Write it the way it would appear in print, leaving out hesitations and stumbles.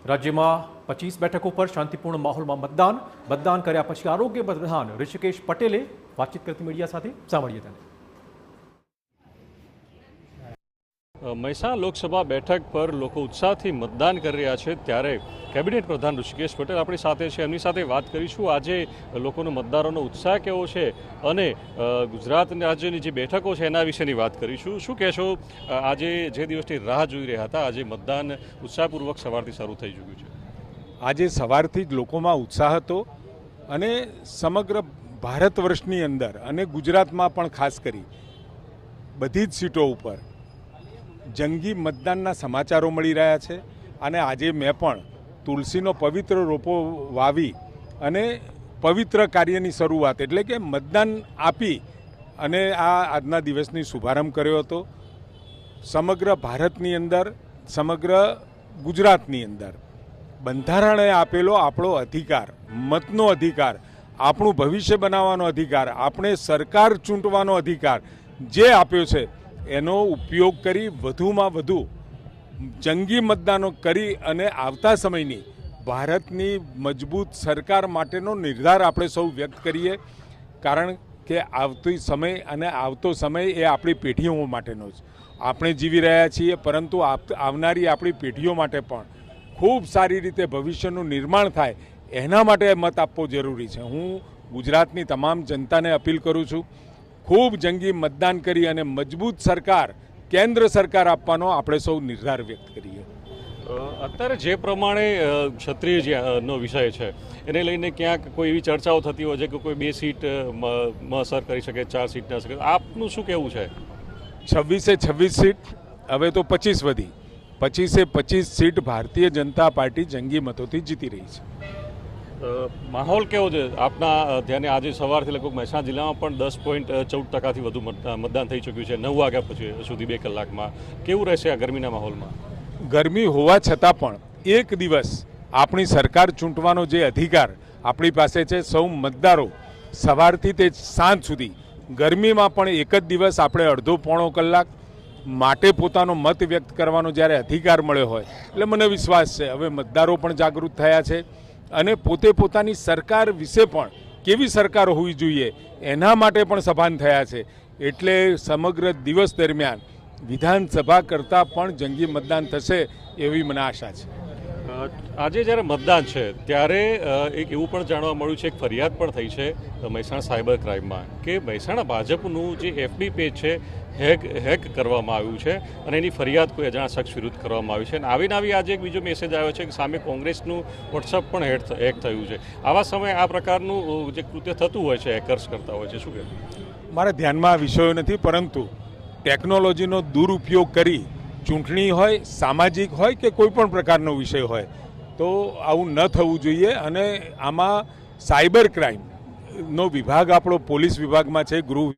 રાજ્યમાં 25 બેઠકો પર શાંતિપૂર્ણ માહોલમાં મતદાન કર્યા પછી આરોગ્ય પ્રધાન ઋષિકેશ પટેલે વાતચીત કરતી મીડિયા સાથે સાંભળીએ તેને। મહેસાણા લોકસભા બેઠક પર લોકો ઉત્સાહથી મતદાન કરી રહ્યા છે, ત્યારે કેબિનેટ પ્રધાન ઋષિકેશ પટેલ આપણી સાથે છે, એમની સાથે વાત કરીશું। આજે લોકોનો મતદારોનો ઉત્સાહ કેવો છે અને ગુજરાત રાજ્યની જે બેઠકો છે એના વિશેની વાત કરીશું। શું કહેશો, આજે જે દિવસની રાહ જોઈ રહ્યા હતા, આજે મતદાન ઉત્સાહપૂર્વક સવારથી શરૂ થઈ ચૂક્યું છે? આજે સવારથી જ લોકોમાં ઉત્સાહ હતો અને સમગ્ર ભારત વર્ષની અંદર અને ગુજરાતમાં પણ ખાસ કરી બધી જ સીટો ઉપર જંગી મતદાનના સમાચારો મળી રહ્યા છે। અને આજે મેં પણ તુલસીનો પવિત્ર રોપો વાવી અને પવિત્ર કાર્યની શરૂઆત એટલે કે મતદાન આપી અને આજના દિવસની શુભારંભ કર્યો હતો। સમગ્ર ભારતની અંદર, સમગ્ર ગુજરાતની અંદર બંધારણે આપેલો આપણો અધિકાર, મતનો અધિકાર, આપણું ભવિષ્ય બનાવવાનો અધિકાર, આપણે સરકાર ચૂંટવાનો અધિકાર જે આપ્યો છે એનો ઉપયોગ કરી વધુમાં વધુ જંગી મતદાનો કરી અને આવતા સમયની ભારતની મજબૂત સરકાર માટેનો નિર્ધાર આપણે સૌ વ્યક્ત કરીએ। કારણ કે આવતો સમય એ આપણી પેઢીઓ માટેનો જ આપણે જીવી રહ્યા છીએ, પરંતુ આવનારી આપણી પેઢીઓ માટે પણ ખૂબ સારી રીતે ભવિષ્યનું નિર્માણ થાય એના માટે મત આપવો જરૂરી છે। હું ગુજરાતની તમામ જનતાને અપીલ કરું છું, ખૂબ જંગી મતદાન કરી અને મજબૂત સરકાર, કેન્દ્ર સરકાર આપવાનો આપણે સૌ નિર્ધાર વ્યક્ત કરીએ। અત્યારે જે પ્રમાણે ક્ષત્રિયનો વિષય છે એને લઈને ક્યાંક કોઈ એવી ચર્ચાઓ થતી હોય છે કે કોઈ 2 સીટ અસર કરી શકે, 4 સીટ ના શકે, આપનું શું કહેવું છે? 26 સીટ, હવે તો 25 વધી, 25 સીટ ભારતીય જનતા પાર્ટી જંગી મતોથી જીતી રહી છે। માહોલ કેવો છે આપના ધ્યાને? આજે સવારથી લગભગ મહેસાણા જિલ્લામાં પણ 10.14% વધુ મતદાન થઈ ચૂક્યું છે 9 વાગ્યા પછી સુધી 2 કલાકમાં। કેવું રહેશે આ ગરમીના માહોલમાં? ગરમી હોવા છતાં પણ એક દિવસ આપણી સરકાર ચૂંટવાનો જે અધિકાર આપણી પાસે છે, સૌ મતદારો સવારથી તે સાંજ સુધી ગરમીમાં પણ એક જ દિવસ આપણે અડધો પોણો કલાક માટે પોતાનો મત વ્યક્ત કરવાનો જ્યારે અધિકાર મળ્યો હોય, એટલે મને વિશ્વાસ છે હવે મતદારો પણ જાગૃત થયા છે અને પોતે પોતાની સરકાર વિશે પણ કેવી સરકાર હોવી જોઈએ એના માટે પણ સભાન થયા છે। એટલે સમગ્ર દિવસ દરમિયાન વિધાનસભા કરતાં પણ જંગી મતદાન થશે એવી મને આશા છે। આજે જ્યારે મતદાન છે ત્યારે એક એવું પણ જાણવા મળ્યું છે, એક ફરિયાદ પણ થઈ છે મહેસાણા સાયબર ક્રાઇમમાં કે મહેસાણા ભાજપનું જે FB પેજ છે હેક કરવામાં આવ્યું છે અને એની ફરિયાદ કોઈ અજાણ્યા શખ્સ વિરુદ્ધ કરવામાં આવી છે। અને આવીને આજે એક બીજો મેસેજ આવ્યો છે કે સામે કોંગ્રેસનું વોટ્સઅપ પણ હેક થયું છે। આવા સમયે આ પ્રકારનું જે કૃત્ય થતું હોય છે, હેકર્સ કરતા હોય છે, શું કહેવું? મારા ધ્યાનમાં આ વિષયો નથી, પરંતુ ટેકનોલોજીનો દુરુપયોગ કરી ચૂંટણી હોય, સામાજિક હોય કે કોઈ પણ પ્રકારનો વિષય હોય તો આવું ન થવું જોઈએ। અને આમાં સાયબર ક્રાઇમનો વિભાગ આપણો પોલીસ વિભાગમાં છે, ગૃહ